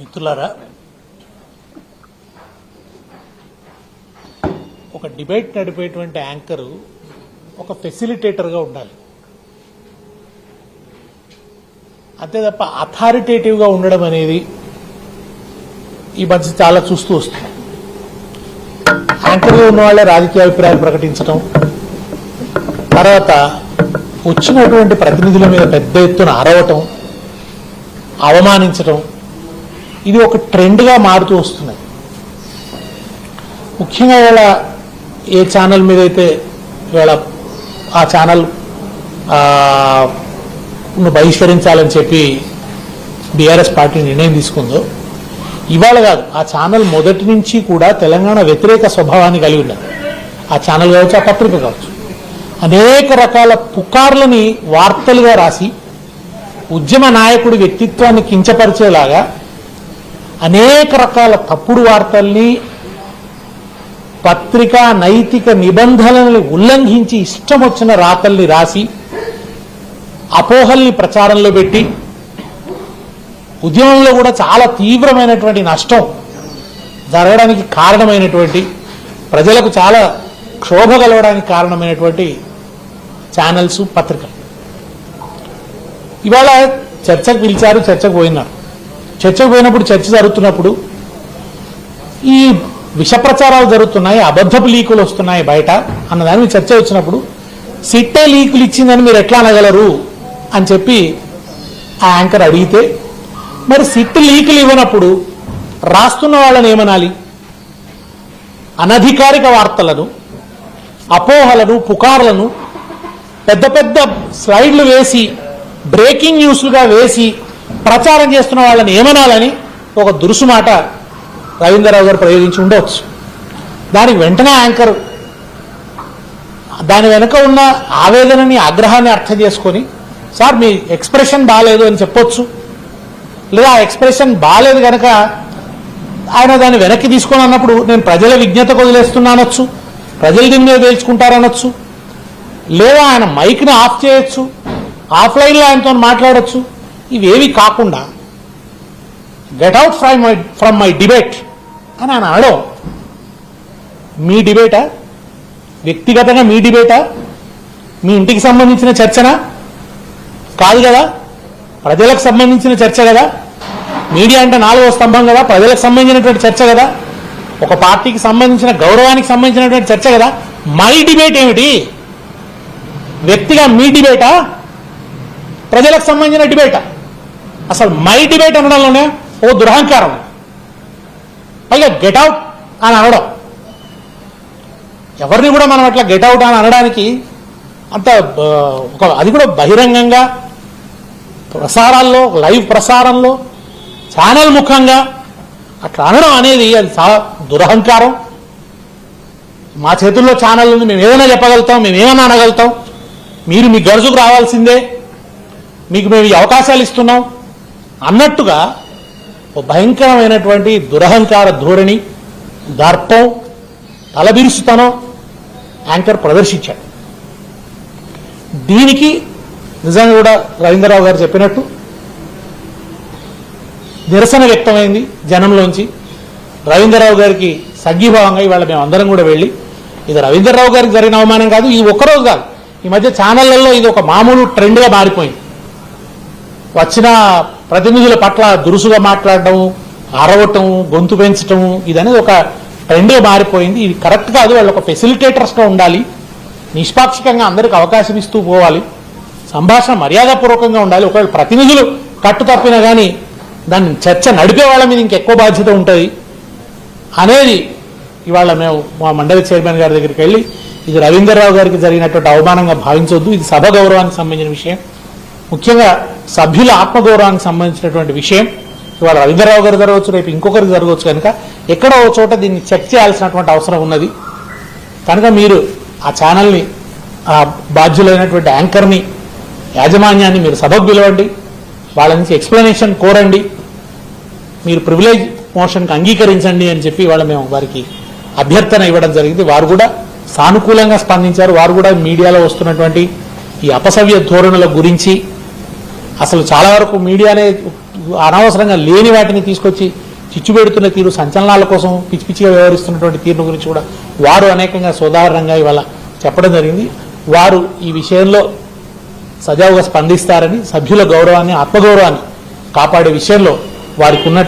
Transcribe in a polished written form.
మిత్రులారా, ఒక debate నడిపేటువంటి anchor ఒక ఫెసిలిటేటర్గా ఉండాలి, అంతే తప్ప అథారిటేటివ్గా ఉండడం అనేది ఈ మధ్య చాలా చూస్తూ వస్తుంది. యాంకర్గా ఉన్న వాళ్ళే రాజకీయ అభిప్రాయాలు ప్రకటించడం, తర్వాత వచ్చినటువంటి ప్రతినిధుల మీద పెద్ద ఎత్తున అరవటం, అవమానించటం, ఇది ఒక ట్రెండ్గా మారుతూ వస్తున్నాయి. ముఖ్యంగా ఇవాళ ఏ ఛానల్ మీద అయితే ఇవాళ ఆ ఛానల్ బహిష్కరించాలని చెప్పి బీఆర్ఎస్ పార్టీ నిర్ణయం తీసుకుందో, ఇవాళ కాదు, ఆ ఛానల్ మొదటి నుంచి కూడా తెలంగాణ వ్యతిరేక స్వభావాన్ని కలిగి ఉన్నది. ఆ ఛానల్ కావచ్చు, ఆ పత్రిక కావచ్చు, అనేక రకాల పుకార్లని వార్తలుగా రాసి ఉద్యమ నాయకుడి వ్యక్తిత్వాన్ని కించపరిచేలాగా అనేక రకాల తప్పుడు వార్తల్ని, పత్రికా నైతిక నిబంధనల్ని ఉల్లంఘించి ఇష్టం వచ్చిన రాతల్ని రాసి అపోహల్ని ప్రచారంలో పెట్టి ఉద్యమంలో కూడా చాలా తీవ్రమైనటువంటి నష్టం జరగడానికి కారణమైనటువంటి, ప్రజలకు చాలా క్షోభ కలగడానికి కారణమైనటువంటి ఛానల్స్, పత్రికలు ఇవాళ చర్చకు పిలిచారు, చర్చకు పోయినారు. చర్చకు పోయినప్పుడు, చర్చ జరుగుతున్నప్పుడు ఈ విష ప్రచారాలు జరుగుతున్నాయి, అబద్ధపు లీకులు వస్తున్నాయి బయట అన్నదాని మీద చర్చ వచ్చినప్పుడు, సిట్టే లీకులు ఇచ్చిందని మీరు ఎట్లా అనగలరు అని చెప్పి ఆ యాంకర్ అడిగితే, మరి సిట్ లీకులు ఇవ్వనప్పుడు రాస్తున్న వాళ్ళని ఏమనాలి? అనధికారిక వార్తలను, అపోహలను, పుకార్లను పెద్ద పెద్ద స్లైడ్లు వేసి, బ్రేకింగ్ న్యూస్లుగా వేసి ప్రచారం చేస్తున్న వాళ్ళని ఏమనాలని ఒక దురుసు మాట రవీంద్రరావు గారు ప్రయోగించి ఉండవచ్చు. దానికి వెంటనే యాంకర్ దాని వెనుక ఉన్న ఆవేదనని, ఆగ్రహాన్ని అర్థం చేసుకొని, సార్ మీ ఎక్స్ప్రెషన్ బాగాలేదు అని చెప్పొచ్చు, లేదా ఆ ఎక్స్ప్రెషన్ బాగాలేదు కనుక ఆయన దాన్ని వెనక్కి తీసుకొని అన్నప్పుడు నేను ప్రజల విజ్ఞతకు వదిలేస్తున్నానొచ్చు, ప్రజలు దీని మీద తేల్చుకుంటారనొచ్చు, లేదా ఆయన మైక్ని ఆఫ్ చేయొచ్చు, ఆఫ్లైన్లో ఆయనతో మాట్లాడచ్చు. ఇవేవి కాకుండా get out from my debate అని ఆయన అనడం మీ డిబేటా? వ్యక్తిగతంగా మీ డిబేటా? మీ ఇంటికి సంబంధించిన చర్చనా? కాదు కదా, ప్రజలకు సంబంధించిన చర్చ కదా. మీడియా అంటే 4వ స్తంభం కదా, ప్రజలకు సంబంధించినటువంటి చర్చ కదా, ఒక పార్టీకి సంబంధించిన గౌరవానికి సంబంధించినటువంటి చర్చ కదా. మై డిబేట్ ఏమిటి? వ్యక్తిగా మీ డిబేటా, ప్రజలకు సంబంధించిన డిబేటా? అసలు మై డిబేట్ అనడంలోనే ఓ దురహంకారం, పైగా గెట్ అవుట్ అని అనడం. ఎవరిని కూడా మనం అట్లా గెట్ అవుట్ అని అనడానికి అంత అది కూడా బహిరంగంగా ప్రసారాల్లో, లైవ్ ప్రసారంలో, ఛానల్ ముఖంగా అట్లా అనడం అనేది అది చాలా దురహంకారం. మా చేతుల్లో ఛానల్ ఉంది, మేము ఏదైనా చెప్పగలుగుతాం, మేము ఏమైనా అనగలుగుతాం, మీరు మీ గడుసుకు రావాల్సిందే, మీకు మేము ఈ అవకాశాలు ఇస్తున్నాం అన్నట్టుగా ఒక భయంకరమైనటువంటి దురహంకార ధోరణి, దర్పం, తలబిరుసుతనం యాంకర్ ప్రదర్శించాడు. దీనికి నిజంగా కూడా రవీంద్రరావు గారు చెప్పినట్టు నిరసన వ్యక్తమైంది జనంలోంచి. రవీంద్రరావు గారికి సంఘీభావంగా ఇవాళ మేము అందరం కూడా వెళ్ళి, ఇది రవీంద్రరావు గారికి జరిగిన అవమానం కాదు, ఇది ఒక్కరోజు కాదు, ఈ మధ్య ఛానళ్లలో ఇది ఒక మామూలు ట్రెండ్గా మారిపోయింది. వచ్చిన ప్రతినిధుల పట్ల దురుసుగా మాట్లాడటం, అరవటం, గొంతు పెంచటం, ఇదనేది ఒక ట్రెండ్గా మారిపోయింది. ఇది కరెక్ట్ కాదు. వాళ్ళు ఒక ఫెసిలిటేటర్స్గా ఉండాలి, నిష్పాక్షికంగా అందరికి అవకాశం ఇస్తూ పోవాలి, సంభాషణ మర్యాదపూర్వకంగా ఉండాలి. ఒకవేళ ప్రతినిధులు కట్టు తప్పినా కానీ దాన్ని చర్చ నడిపే వాళ్ళ మీద ఇంకెక్కువ బాధ్యత ఉంటుంది అనేది ఇవాళ మేము మా మండలి చైర్మన్ గారి దగ్గరికి వెళ్ళి, ఇది రవీంద్రరావు గారికి జరిగినటువంటి అవమానంగా భావించవద్దు, ఇది సభ గౌరవానికి సంబంధించిన విషయం, ముఖ్యంగా సభ్యుల ఆత్మగౌరవానికి సంబంధించినటువంటి విషయం. ఇవాళ రవీంద్రరావు గారు జరగవచ్చు, రేపు ఇంకొకరికి జరగవచ్చు, కనుక ఎక్కడో ఒక చోట దీన్ని చెక్ చేయాల్సినటువంటి అవసరం ఉన్నది. కనుక మీరు ఆ ఛానల్ని, ఆ బాధ్యులైనటువంటి యాంకర్ని, యాజమాన్యాన్ని మీరు సభకు పిలవండి, వాళ్ళ నుంచి ఎక్స్ప్లెనేషన్ కోరండి, మీరు ప్రివిలేజ్ మోషన్కి అంగీకరించండి అని చెప్పి ఇవాళ మేము వారికి అభ్యర్థన ఇవ్వడం జరిగింది. వారు కూడా సానుకూలంగా స్పందించారు. వారు కూడా మీడియాలో వస్తున్నటువంటి ఈ అపసవ్య ధోరణుల గురించి, అసలు చాలా వరకు మీడియానే అనవసరంగా లేని వాటిని తీసుకొచ్చి చిచ్చు పెడుతున్న తీరు, సంచలనాల కోసం పిచ్చి పిచ్చిగా వ్యవహరిస్తున్నటువంటి తీరును గురించి కూడా వారు అనేకంగా సోదాహరణంగా ఇవాళ చెప్పడం జరిగింది. వారు ఈ విషయంలో సజావుగా స్పందిస్తారని, సభ్యుల గౌరవాన్ని, ఆత్మగౌరవాన్ని కాపాడే విషయంలో వారికి ఉన్నటువంటి